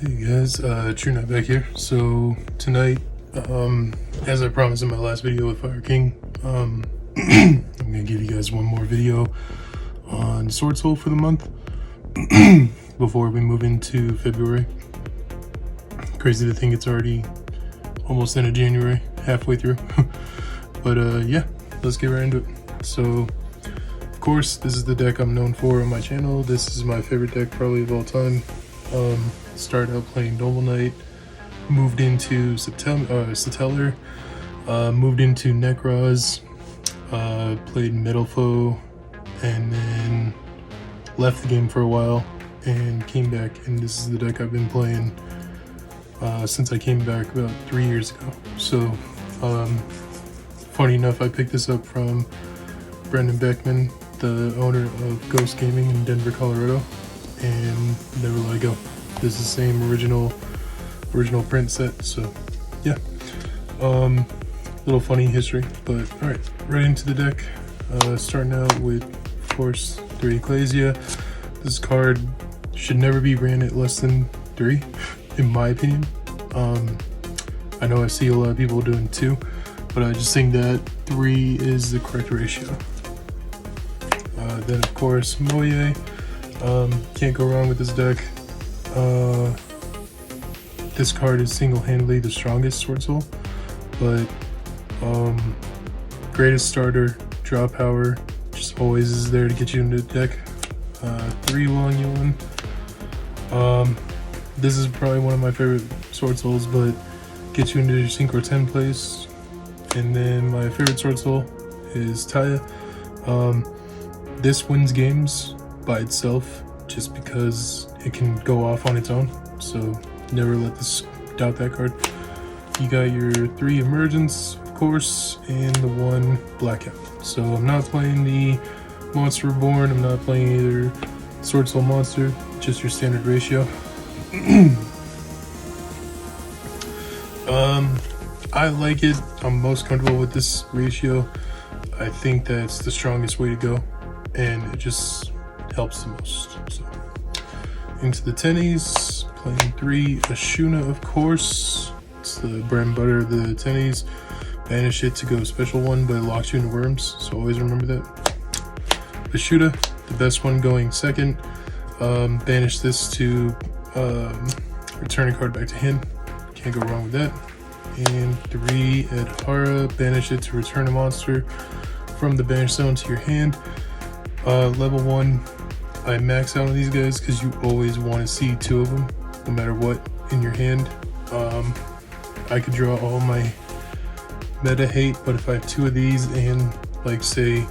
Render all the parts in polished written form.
Hey guys, True Knight back here. So tonight, as I promised in my last video with Fire King, I'm gonna give you guys one more video on Swordsoul for the month before we move into February. Crazy to think it's already almost end of January, halfway through. But yeah, let's get right into it. So of course, this is the deck I'm known for on my channel. This is my favorite deck probably of all time. Started out playing Noble Knight, moved into Satellar, moved into Necroz, played Metal Foe, and then left the game for a while and came back, and this is the deck I've been playing since I came back about 3 years ago. So funny enough, I picked this up from Brendan Beckman, the owner of Ghost Gaming in Denver, Colorado, and never let it go. This is the same original print set, so yeah. Little funny history, but all right, right into the deck. Starting out with, of course, 3 Ecclesia. This card should never be ran at less than 3, in my opinion. I know I see a lot of people doing 2, but I just think that 3 is the correct ratio. Then of course, Moye. Can't go wrong with this deck. This card is single-handedly the strongest Swordsoul, but greatest starter, draw power, just always is there to get you into the deck. 3 Long Yuan. This is probably one of my favorite Swordsouls, but gets you into your Synchro 10 plays. And then my favorite Swordsoul is Taya. This wins games by itself just because it can go off on its own, so never let this doubt that card. You got your 3 Emergence, of course, and the 1 Blackout. So I'm not playing the Monster Reborn, I'm not playing either Swordsoul Monster, just your standard ratio. I like it. I'm most comfortable with this ratio. I think that's the strongest way to go, and it just helps the most. So into the tennies, playing 3 Ashuna, of course. It's the bread and butter of the tennies. Banish it to go special 1, but it locks you into worms, so always remember that. Ashuna, the best one, going second. Banish this to return a card back to hand. Can't go wrong with that. And 3 Adhara, banish it to return a monster from the banish zone to your hand. Level 1, I max out on these guys because you always want to see 2 of them, no matter what, in your hand. I could draw all my meta hate, but if I have 2 of these and, like, say,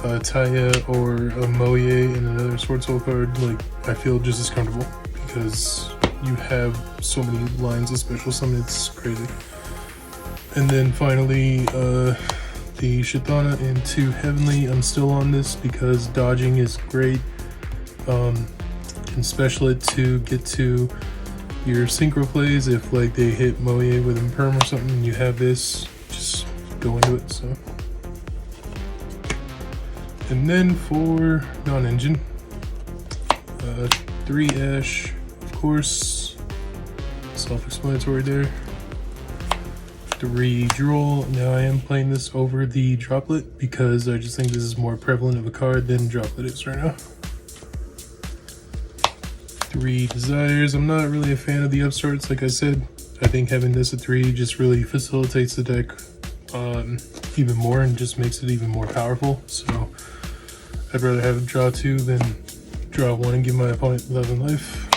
Taya or a Moye and another Swordsoul card, like, I feel just as comfortable because you have so many lines of special summon, it's crazy. And then finally, the Shithana and 2 Heavenly. I'm still on this because dodging is great. Can special it to get to your synchro plays if, like, they hit Moye with Imperm or something and you have this, just go into it. So, and then for non-engine, 3 Ash, of course, self-explanatory there. 3 Droll. Now I am playing this over the Droplet because I just think this is more prevalent of a card than Droplet is right now. 3 Desires. I'm not really a fan of the upstarts, like I said. I think having this at 3 just really facilitates the deck even more and just makes it even more powerful. So I'd rather have it draw 2 than draw 1 and give my opponent 11 life.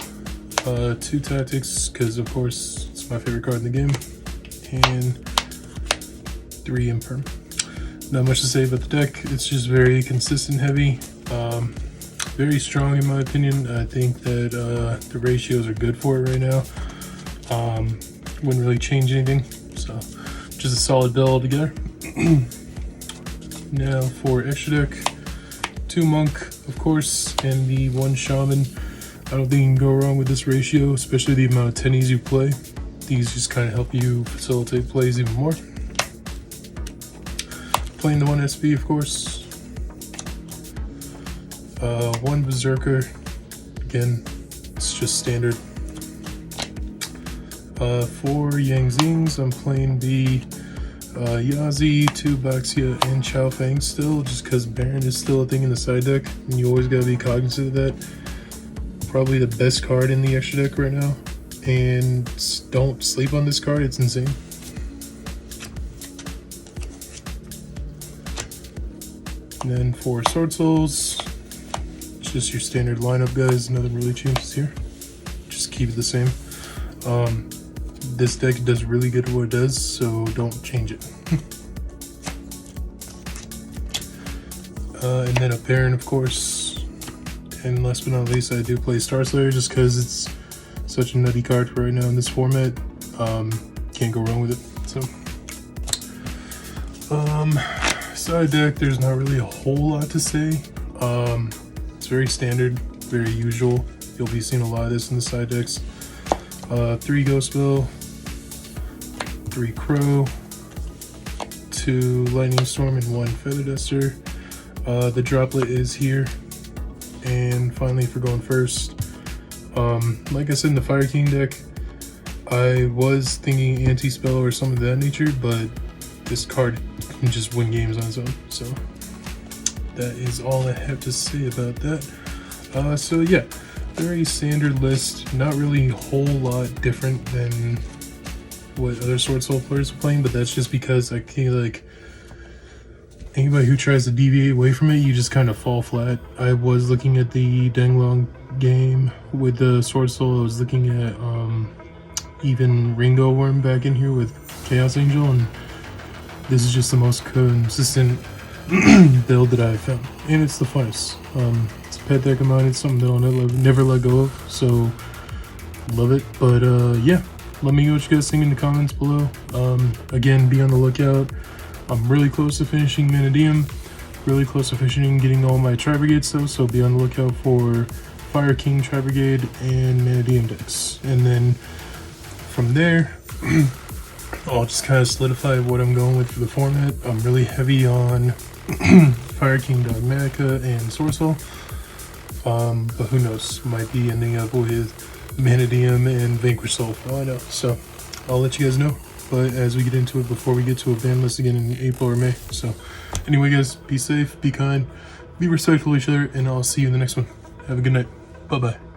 2 Tactics, because of course it's my favorite card in the game. And 3 Imperm. Not much to say about the deck. It's just very consistent heavy. Very strong in my opinion. I think that the ratios are good for it right now. Wouldn't really change anything. So just a solid build together. Now for extra deck, 2 Monk, of course, and the 1 Shaman. I don't think you can go wrong with this ratio, especially the amount of tennies you play. These just kind of help you facilitate plays even more. Playing the 1 SP, of course. 1 Berserker. Again, it's just standard. For Yang Zings, I'm playing the Yazi, 2 Baxia, and Chao Fang still, just because Baron is still a thing in the side deck, and you always gotta be cognizant of that. Probably the best card in the extra deck right now, and don't sleep on this card, it's insane. And then for Swordsouls, it's just your standard lineup, guys. Nothing really changes here. Just keep it the same. This deck does really good at what it does, so don't change it. And then a Baron, of course. And last but not least, I do play Starslayer just because it's such a nutty card for right now in this format. Can't go wrong with it. So, side deck, there's not really a whole lot to say. It's very standard, very usual. You'll be seeing a lot of this in the side decks. 3 Ghost Spell, 3 Crow, 2 Lightning Storm, and 1 Feather Duster. The Droplet is here. And finally, for going first, like I said in the Fire King deck, I was thinking Anti-Spell or something of that nature, but this card can just win games on its own. So that is all I have to say about that. So yeah, very standard list, not really a whole lot different than what other Swordsoul players are playing, but that's just because I feel like anybody who tries to deviate away from it, you just kind of fall flat. I was looking at the Danglong game with the Swordsoul. I was looking at even Ringo Worm back in here with Chaos Angel, and this is just the most consistent build that I've found, and it's the funnest. It's a pet deck of mine. It's something that I'll never let go of, so love it. But yeah, let me know what you guys think in the comments below. Again, be on the lookout. I'm really close to finishing Manadium, really close to finishing getting all my Tri-Brigade stuff, so be on the lookout for Fire King, Tri-Brigade, and Manadium decks. And then from there, I'll just kind of solidify what I'm going with for the format. I'm really heavy on Fire King, Dogmatica, and Swordsoul. But who knows, might be ending up with Manadium and Vanquish Soul for all I know. So I'll let you guys know. But as we get into it, before we get to a ban list again in April or May. So anyway, guys, be safe, be kind, be respectful of each other, and I'll see you in the next one. Have a good night. Bye-bye.